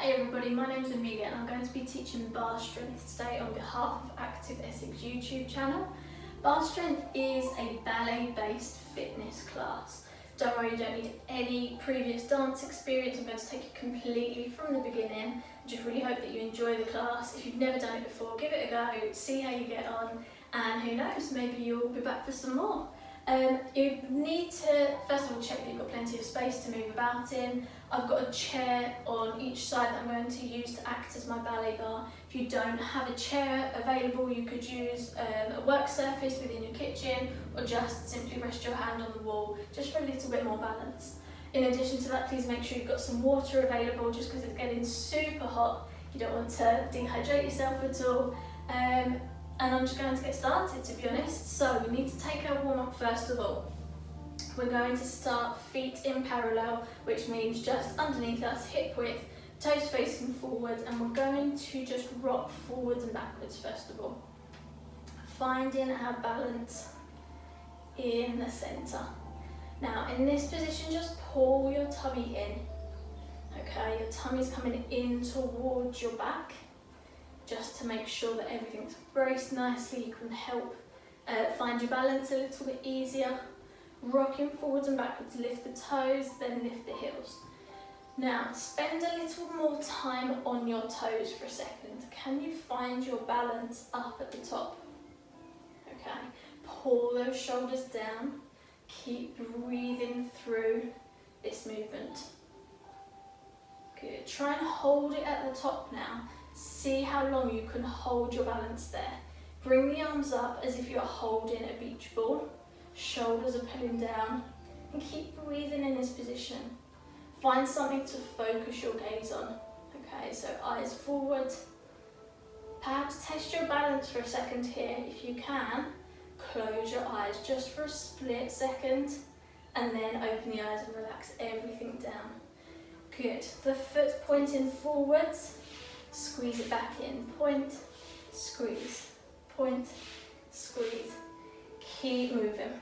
Hey everybody, my name's Amelia and I'm going to be teaching Barre Strength today on behalf of Active Essex YouTube channel. Barre Strength is a ballet based fitness class. Don't worry, you don't need any previous dance experience. I'm going to take you completely from the beginning. I just really hope that you enjoy the class. If you've never done it before, give it a go, see how you get on, and who knows, maybe you'll be back for some more. You need to first of all check that you've got plenty of space to move about in. I've got a chair on each side that I'm going to use to act as my ballet bar. If you don't have a chair available, you could use a work surface within your kitchen, or just simply rest your hand on the wall just for a little bit more balance. In addition to that, please make sure you've got some water available, just because it's getting super hot. You don't want to dehydrate yourself at all. And I'm just going to get started, to be honest. So we need to take our warm up first of all. We're going to start feet in parallel, which means just underneath us, hip width, toes facing forward, and we're going to just rock forwards and backwards first of all. Finding our balance in the centre. Now in this position, just pull your tummy in. Okay, your tummy's coming in towards your back, just to make sure that everything's braced nicely. You can help find your balance a little bit easier. Rocking forwards and backwards, lift the toes, then lift the heels. Now, spend a little more time on your toes for a second. Can you find your balance up at the top? Okay, pull those shoulders down. Keep breathing through this movement. Good, try and hold it at the top now. See how long you can hold your balance there. Bring the arms up as if you're holding a beach ball. Shoulders are pulling down, and keep breathing in this position. Find something to focus your gaze on. Okay, so eyes forward. Perhaps test your balance for a second here. If you can, close your eyes just for a split second, and then open the eyes and relax everything down. Good, the foot pointing forwards. Squeeze it back in, point, squeeze, point, squeeze. Keep moving,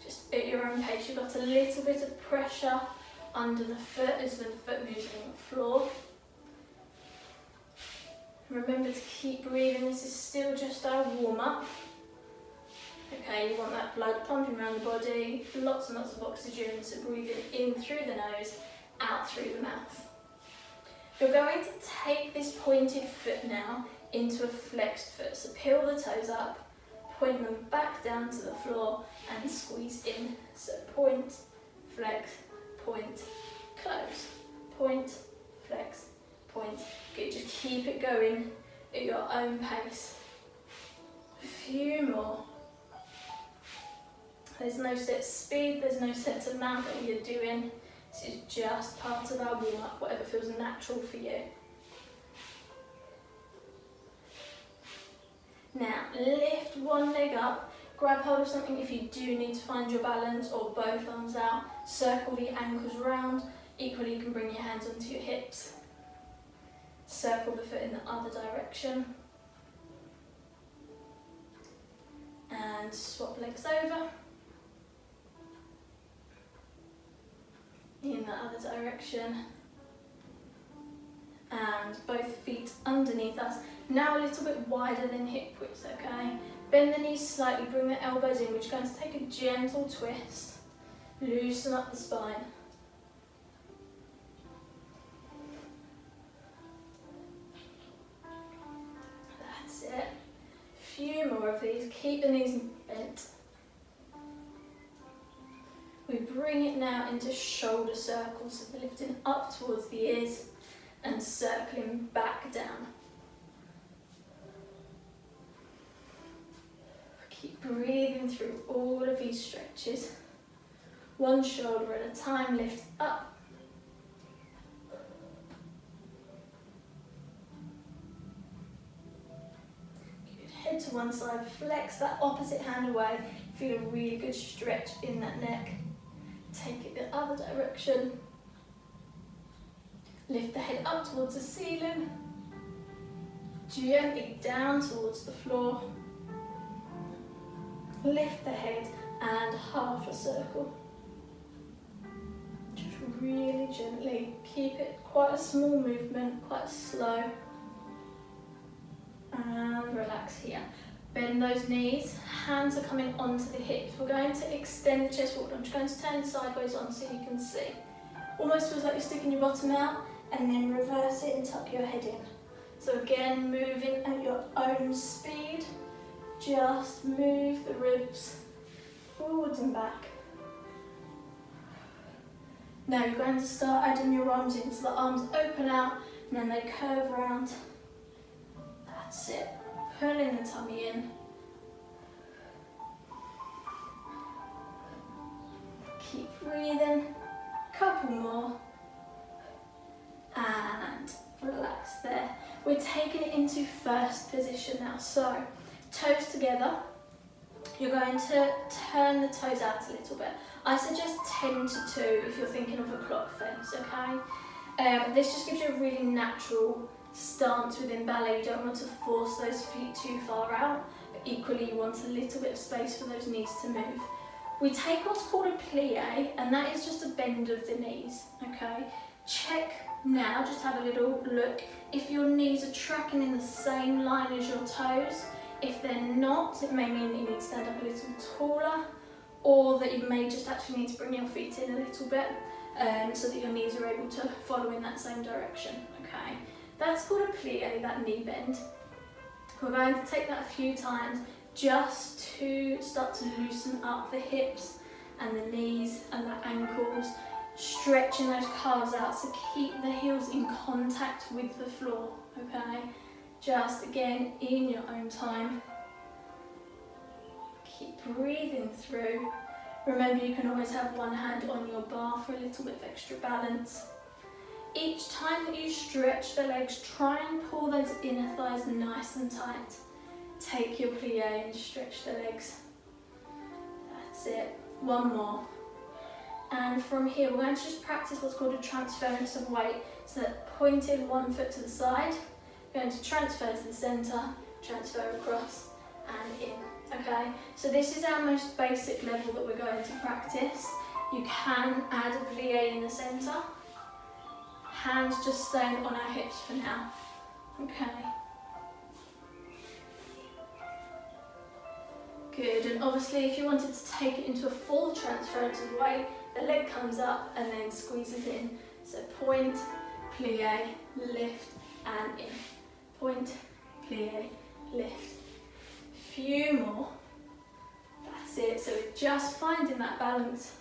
just at your own pace. You've got a little bit of pressure under the foot as the foot moves on the floor. Remember to keep breathing, this is still just our warm up. Okay, you want that blood pumping around the body, lots and lots of oxygen, so breathing in through the nose, out through the mouth. You're going to take this pointed foot now into a flexed foot. So peel the toes up, point them back down to the floor and squeeze in. So point, flex, point, close, point, flex, point. Good, just keep it going at your own pace. A few more. There's no set speed, there's no set amount that you're doing. This is just part of our warm-up, whatever feels natural for you. Now, lift one leg up, grab hold of something if you do need to find your balance, or both arms out. Circle the ankles round. Equally, you can bring your hands onto your hips. Circle the foot in the other direction. And swap legs over. In the other direction, and both feet underneath us. Now a little bit wider than hip width, okay? Bend the knees slightly, bring the elbows in. We're just going to take a gentle twist, loosen up the spine. That's it. A few more of these, keep the knees bent. We bring it now into shoulder circles, so lifting up towards the ears and circling back down. Keep breathing through all of these stretches. One shoulder at a time, lift up. Good. Head to one side, flex that opposite hand away. Feel a really good stretch in that neck. Take it the other direction. Lift the head up towards the ceiling. Gently down towards the floor. Lift the head and half a circle. Just really gently keep it quite quite a small movement, quite slow. And relax here. Bend those knees, hands are coming onto the hips. We're going to extend the chest forward. I'm just going to turn sideways on so you can see. Almost feels like you're sticking your bottom out, and then reverse it and tuck your head in. So again, moving at your own speed. Just move the ribs forwards and back. Now you're going to start adding your arms in. So the arms open out and then they curve around. That's it. Pulling the tummy in. Keep breathing. Couple more. And relax there. We're taking it into first position now. So toes together. You're going to turn the toes out a little bit. I suggest 10 to 2 if you're thinking of a clock face, okay? This just gives you a really natural stance within ballet. You don't want to force those feet too far out, but equally you want a little bit of space for those knees to move. We take what's called a plie, and that is just a bend of the knees, okay? Check now, just have a little look. If your knees are tracking in the same line as your toes, if they're not, it may mean that you need to stand up a little taller, or that you may just actually need to bring your feet in a little bit so that your knees are able to follow in that same direction, okay? That's called a plie, that knee bend. We're going to take that a few times just to start to loosen up the hips and the knees and the ankles, stretching those calves out, so keep the heels in contact with the floor, okay? Just again, in your own time. Keep breathing through. Remember, you can always have one hand on your bar for a little bit of extra balance. Each time that you stretch the legs, try and pull those inner thighs nice and tight. Take your plie and stretch the legs. That's it. One more. And from here, we're going to just practice what's called a transference of weight. So that pointed one foot to the side, going to transfer to the centre, transfer across and in. Okay, so this is our most basic level that we're going to practice. You can add a plie in the centre. Hands just staying on our hips for now. Okay. Good, and obviously if you wanted to take it into a full transference of weight, the leg comes up and then squeezes in. So point, plie, lift and in. Point, plie, lift. Few more. That's it. So we're just finding that balance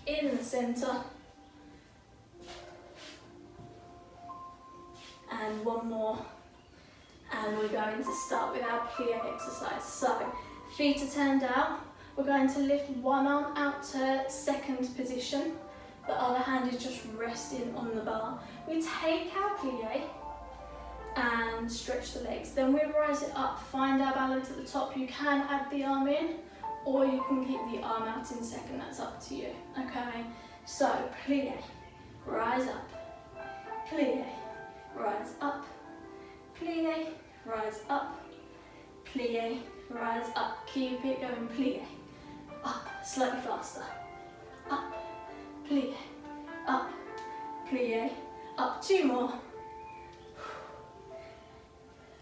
in the centre. And one more. And we're going to start with our plie exercise. So feet are turned out. We're going to lift one arm out to second position. The other hand is just resting on the bar. We take our plie and stretch the legs. Then we rise it up, find our balance at the top. You can add the arm in, or you can keep the arm out in second, that's up to you, okay? So, plie, rise up, plie, rise up, plie, rise up, plie, rise up. Keep it going, plie, up, slightly faster, up, plie, up, plie, up, two more.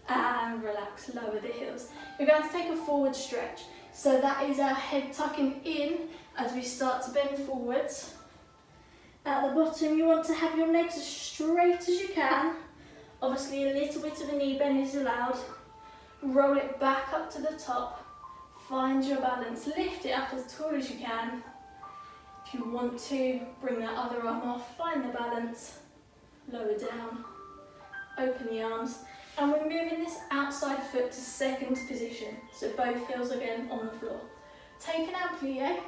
And relax, lower the heels. We're going to take a forward stretch. So that is our head tucking in as we start to bend forwards. At the bottom, you want to have your legs as straight as you can. Obviously, a little bit of a knee bend is allowed. Roll it back up to the top. Find your balance. Lift it up as tall as you can. If you want to, bring that other arm off. Find the balance. Lower down. Open the arms. And we're moving this outside foot to second position. So both heels again on the floor. Taking our plie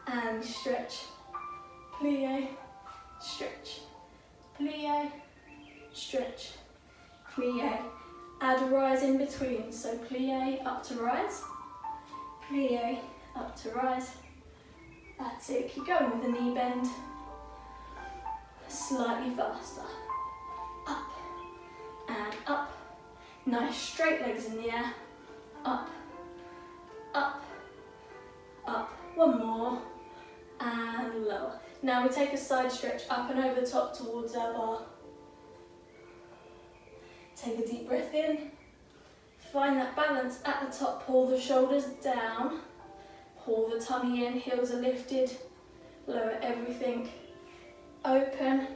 and stretch. Plie, stretch. Plie, stretch. Plie. Add a rise in between. So plie up to rise. Plie up to rise. That's it. Keep going with the knee bend. Slightly faster. Up. And up. Nice straight legs in the air. Up, up, up. One more. And lower. Now we take a side stretch up and over the top towards our bar. Take a deep breath in. Find that balance at the top. Pull the shoulders down. Pull the tummy in. Heels are lifted. Lower everything. Open.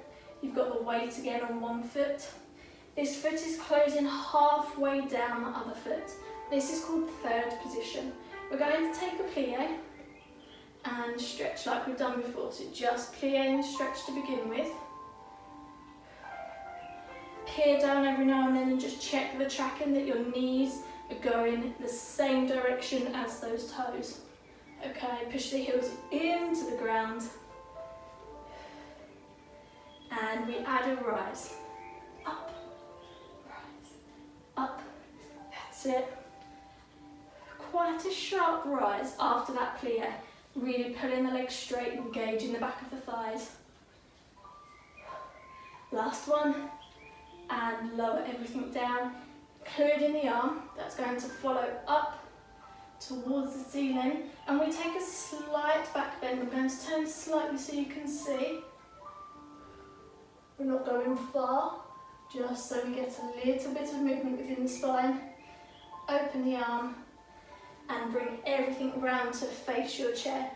You've got the weight again on one foot. This foot is closing halfway down the other foot. This is called third position. We're going to take a plie and stretch like we've done before. So just plie and stretch to begin with. Peer down every now and then and just check the tracking that your knees are going the same direction as those toes. Okay, push the heels into the ground. And we add a rise. Up, rise, up. That's it. Quite a sharp rise after that plie. Really pulling the legs straight, engaging the back of the thighs. Last one. And lower everything down, including the arm. That's going to follow up towards the ceiling. And we take a slight back bend. We're going to turn slightly so you can see. We're not going far, just so we get a little bit of movement within the spine. Open the arm and bring everything round to face your chair.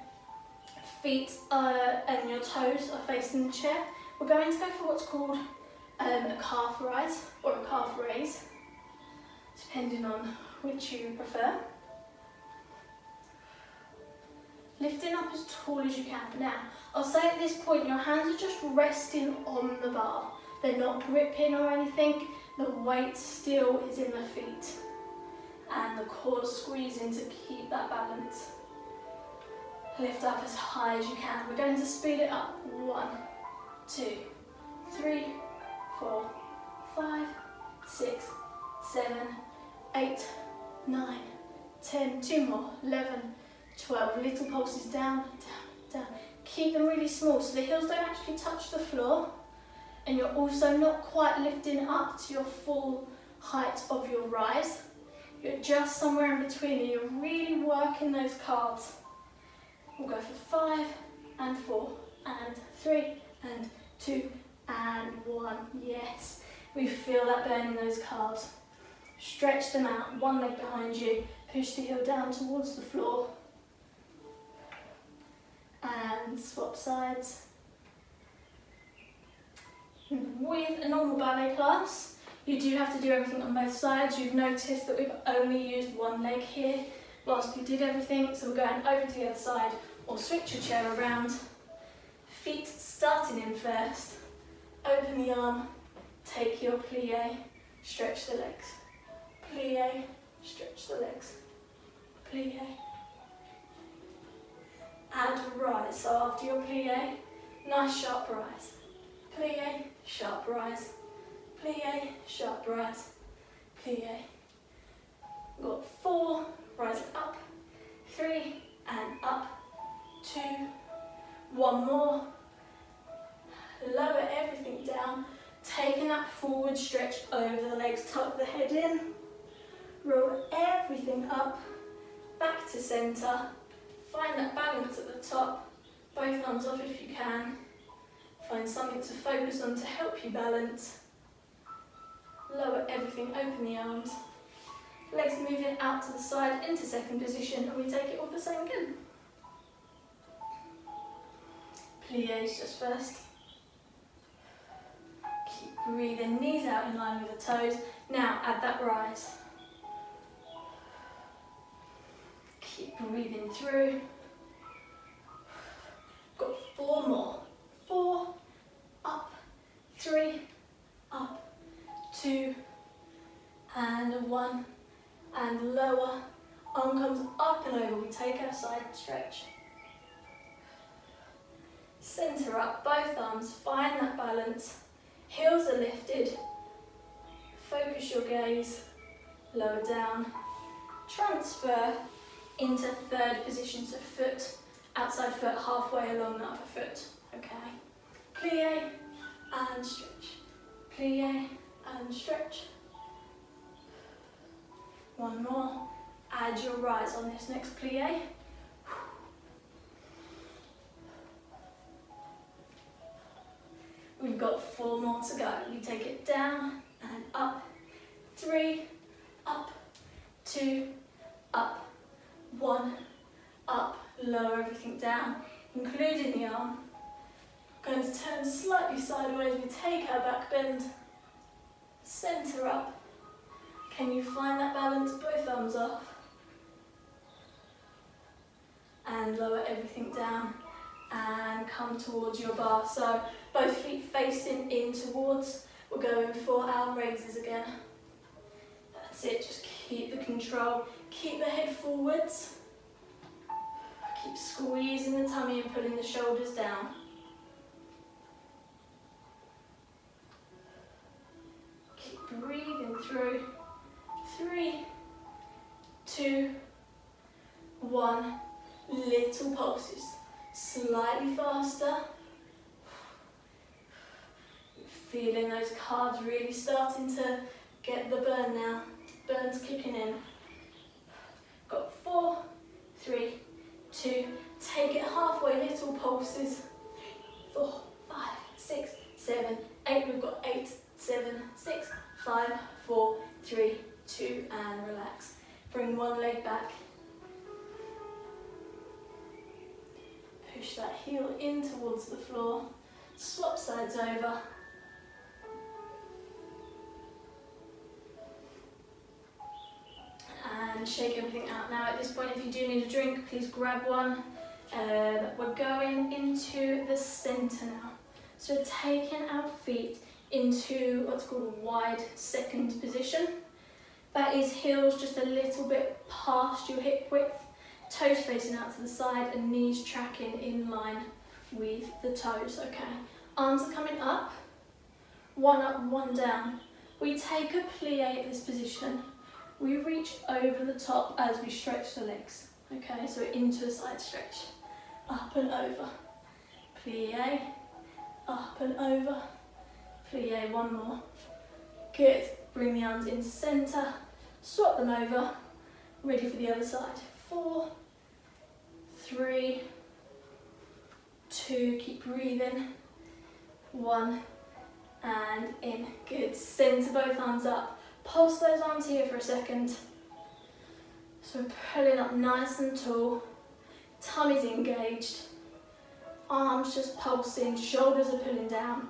Feet and your toes are facing the chair. We're going to go for what's called a calf rise or a calf raise, depending on which you prefer. Lifting up as tall as you can. Now, I'll say at this point your hands are just resting on the bar. They're not gripping or anything. The weight still is in the feet. And the core squeezing to keep that balance. Lift up as high as you can. We're going to speed it up. 1, 2, 3, 4, 5, 6, 7, 8, 9, 10, 2 more, 11, 12, little pulses down, down, down. Keep them really small so the heels don't actually touch the floor and you're also not quite lifting up to your full height of your rise. You're just somewhere in between and you're really working those calves. We'll go for 5 and 4 and 3 and 2 and 1. Yes, we feel that burn in those calves. Stretch them out, one leg behind you, push the heel down towards the floor. And swap sides. With a normal ballet class, you do have to do everything on both sides. You've noticed that we've only used one leg here whilst we did everything, so we're going over to the other side, or switch your chair around. Feet starting in first. Open the arm, take your plie, stretch the legs. Plie, stretch the legs. Plie. And rise. So after your plie, nice sharp rise. Plie, sharp rise. Plie, sharp rise. Plie. We've got 4, rise up. 3 and up. 2. 1 more. Lower everything down. Taking that forward stretch over the legs. Tuck the head in. Roll everything up. Back to centre. Find that balance at the top, both arms off if you can. Find something to focus on to help you balance. Lower everything, open the arms. Legs moving out to the side into second position and we take it all the same again. Pliés just first. Keep breathing, knees out in line with the toes. Now add that rise. Keep breathing through. Got 4 more. 4, up, 3, up, 2, and 1, and lower. Arm comes up and over. We take our side stretch. Centre up, both arms. Find that balance. Heels are lifted. Focus your gaze. Lower down. Transfer into third position, so foot, outside foot, halfway along the other foot. Okay. Plie and stretch. Plie and stretch. 1 more. Add your rise on this next plie. We've got 4 more to go. You take it down and up 3, up, 2, up, 1, up, lower everything down, including the arm. Going to turn slightly sideways, we take our back bend, centre up. Can you find that balance? Both arms off. And lower everything down and come towards your bar. So both feet facing in towards. We're going for our raises again. That's it, just keep the control. Keep the head forwards. Keep squeezing the tummy and pulling the shoulders down. Keep breathing through. 3, 2, 1. Little pulses. Slightly faster. Feeling those calves really starting to get the burn now. Burn's kicking in. Got 4, 3, 2. Take it halfway, little pulses. 4, 5, 6, 7, 8. We've got 8, 7, 6, 5, 4, 3, 2, and relax. Bring one leg back. Push that heel in towards the floor. Swap sides over. And shake everything out. Now at this point, if you do need a drink, please grab one. We're going into the centre now. So taking our feet into what's called a wide second position. That is heels just a little bit past your hip width, toes facing out to the side and knees tracking in line with the toes, okay? Arms are coming up, one up, one down. We take a plie at this position. We reach over the top as we stretch the legs, okay? So into a side stretch, up and over, plie, up and over, plie, one more. Good, bring the arms into centre, swap them over, ready for the other side. 4, 3, 2, keep breathing, 1, and in. Good, centre both arms up. Pulse those arms here for a second. So pulling up nice and tall, tummy's engaged, arms just pulsing, shoulders are pulling down.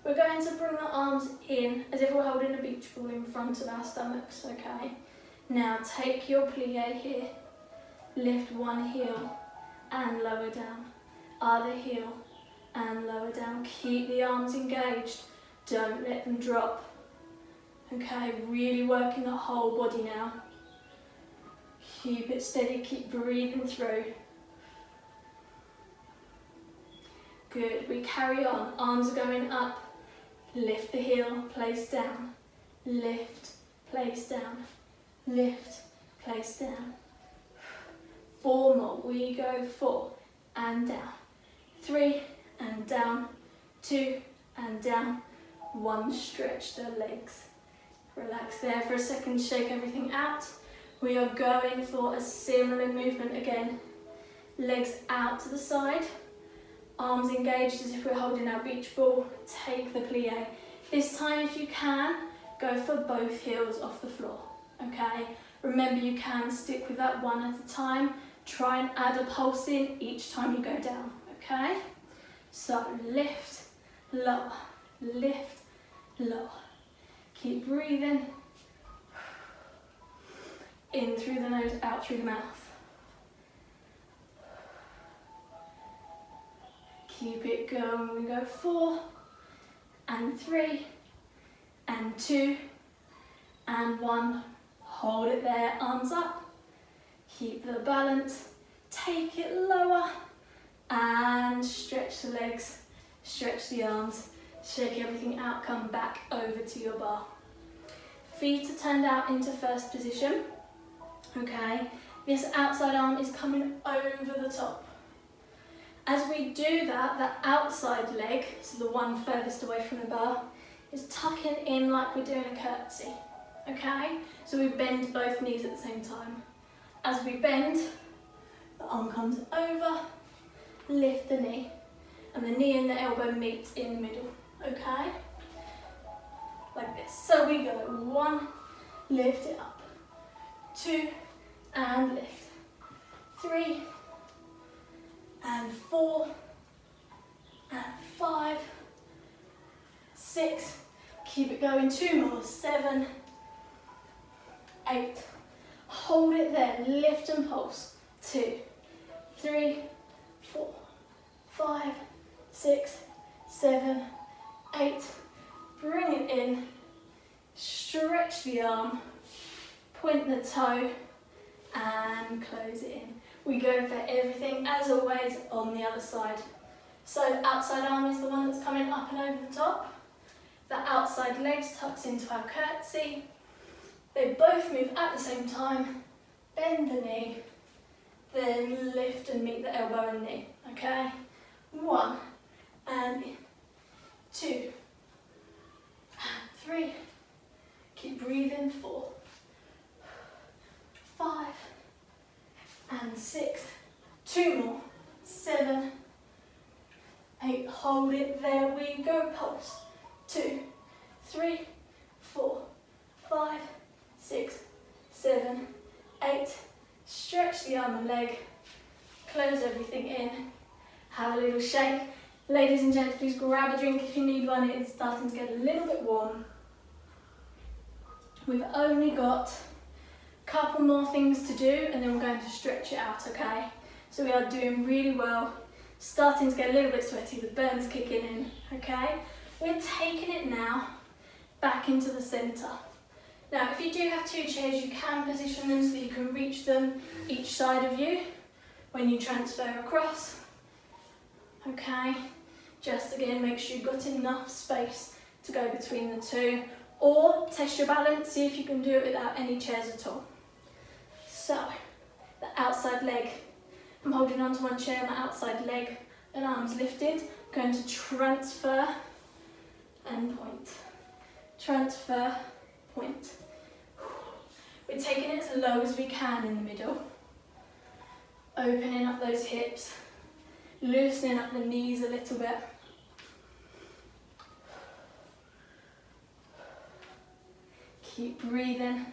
We're going to bring the arms in as if we're holding a beach ball in front of our stomachs, okay? Now take your plie here, lift one heel and lower down, other heel and lower down. Keep the arms engaged, don't let them drop. Okay, really working the whole body now. Keep it steady, keep breathing through. Good, we carry on, arms are going up, lift the heel, place down, lift, place down, lift, place down. 4 more, we go 4 and down, 3 and down, 2 and down, 1, stretch the legs. Relax there for a second, shake everything out. We are going for a similar movement again. Legs out to the side, arms engaged as if we're holding our beach ball. Take the plie. This time, if you can, go for both heels off the floor, okay? Remember, you can stick with that one at a time. Try and add a pulse in each time you go down, okay? So lift, lower, lift, lower. Keep breathing. In through the nose, out through the mouth. Keep it going. We go 4 and 3 and 2 and 1. Hold it there, arms up. Keep the balance. Take it lower and stretch the legs, stretch the arms. Shake everything out, come back over to your bar. Feet are turned out into first position, okay? This outside arm is coming over the top. As we do that, the outside leg, so the one furthest away from the bar, is tucking in like we're doing a curtsy, okay? So we bend both knees at the same time. As we bend, the arm comes over, lift the knee, and the knee and the elbow meet in the middle. Okay, like this. So we go 1, lift it up, 2, and lift, 3, and 4, and 5, 6, keep it going, 2 more, 7, 8, hold it there, lift and pulse, 2, 3, 4, 5, 6, 7, 8, bring it in, stretch the arm, point the toe, and close it in. We go for everything, as always, on the other side. So the outside arm is the one that's coming up and over the top. The outside legs tucks into our curtsy. They both move at the same time. Bend the knee, then lift and meet the elbow and knee. Okay? 1, and 2, and 3. Keep breathing. 4, 5, and 6. 2 more. 7, 8. Hold it. There we go. Pulse. 2, 3, 4, 5, 6, 7, 8. Stretch the arm and leg. Close everything in. Have a little shake. Ladies and gents, please grab a drink if you need one. It's starting to get a little bit warm. We've only got a couple more things to do and then we're going to stretch it out, okay? So we are doing really well. Starting to get a little bit sweaty, the burns kicking in, okay? We're taking it now back into the centre. Now, if you do have 2 chairs, you can position them so that you can reach them each side of you when you transfer across. Okay, just again, make sure you've got enough space to go between the 2, or test your balance, see if you can do it without any chairs at all. So, the outside leg, I'm holding onto one chair, my outside leg and arms lifted, I'm going to transfer and point, transfer, point. We're taking it as low as we can in the middle, opening up those hips, loosening up the knees a little bit. Keep breathing.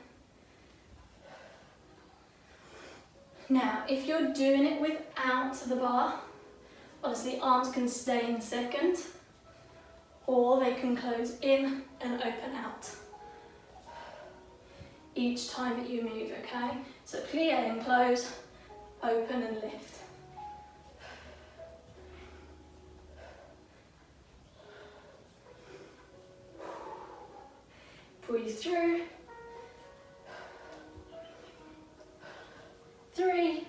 Now, if you're doing it without the bar, obviously arms can stay in second, or they can close in and open out each time that you move, okay? So plie and close, open and lift. Breathe through. 3,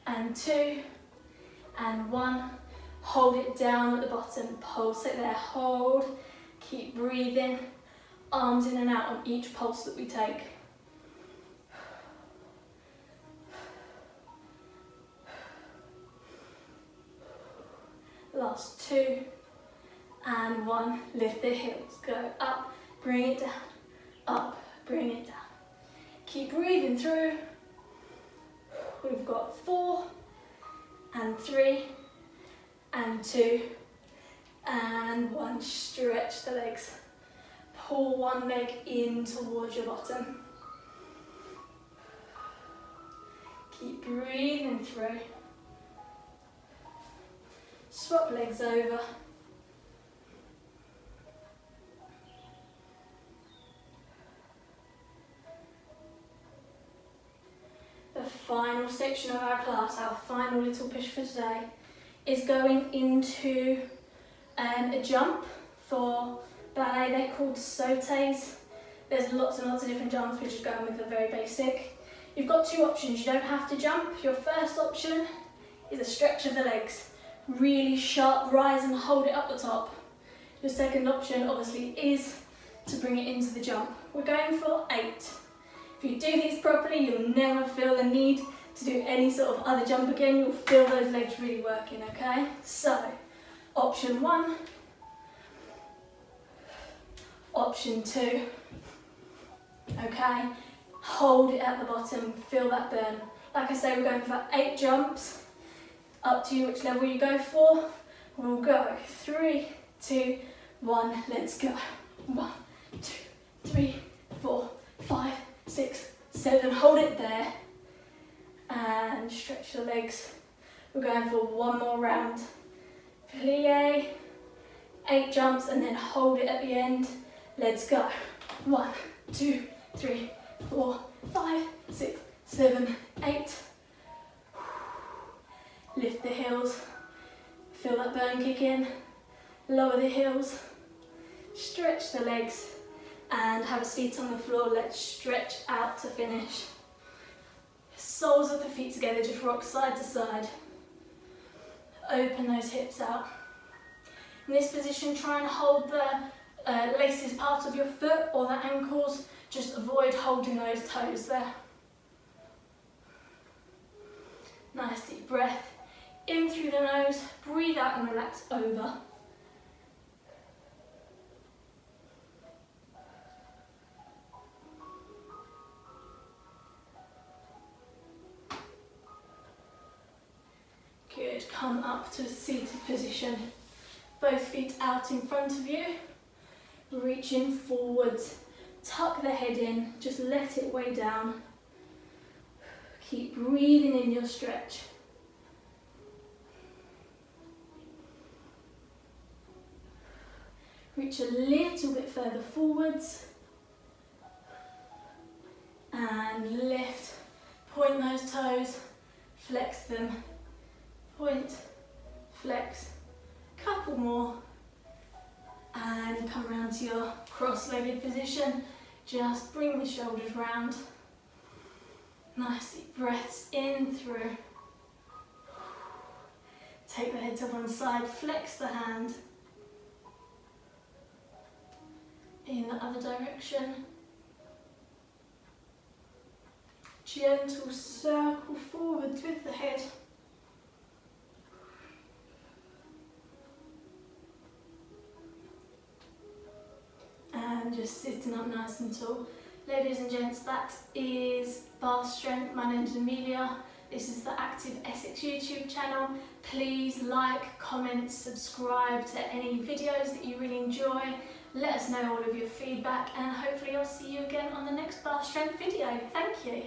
and 2, and 1. Hold it down at the bottom, pulse it there, hold, keep breathing, arms in and out on each pulse that we take. Last 2, and 1, lift the heels, go up, bring it down, up, bring it down. Keep breathing through. We've got 4, and 3, and 2, and 1. Stretch the legs. Pull one leg in towards your bottom. Keep breathing through. Swap legs over. The final section of our class, our final little push for today, is going into a jump for ballet. They're called sautés. There's lots and lots of different jumps. We're just going with the very basic. You've got 2 options. You don't have to jump. Your first option is a stretch of the legs. Really sharp rise and hold it up the top. Your second option, obviously, is to bring it into the jump. We're going for 8. If you do these properly, you'll never feel the need to do any sort of other jump again. You'll feel those legs really working, okay? So, option 1, option 2, okay? Hold it at the bottom, feel that burn. Like I say, we're going for 8 jumps. Up to you which level you go for. We'll go 3, 2, 1, let's go. 1, 2, 3, 4, 5, 6, 7. Hold it there. And stretch the legs. We're going for one more round. Plie, 8 jumps, and then hold it at the end. Let's go. 1, 2, 3, 4, 5, 6, 7, 8. Lift the heels. Feel that burn kick in. Lower the heels. Stretch the legs. And have a seat on the floor. Let's stretch out to finish. Soles of the feet together, just rock side to side. Open those hips out. In this position, try and hold the laces part of your foot or the ankles. Just avoid holding those toes there. Nice deep breath. In through the nose, breathe out and relax over. Good, come up to a seated position. Both feet out in front of you. Reaching forwards, tuck the head in, just let it weigh down. Keep breathing in your stretch. Reach a little bit further forwards. And lift, point those toes, flex them. Point, flex, couple more, and come around to your cross-legged position. Just bring the shoulders round. Nice deep breaths in through. Take the head to one side, flex the hand. In the other direction. Gentle circle forwards with the head. And just sitting up nice and tall. Ladies and gents, that is Barre Strength. My name's Amelia. This is the Active Essex YouTube channel. Please like, comment, subscribe to any videos that you really enjoy. Let us know all of your feedback, and hopefully I'll see you again on the next Barre Strength video. Thank you.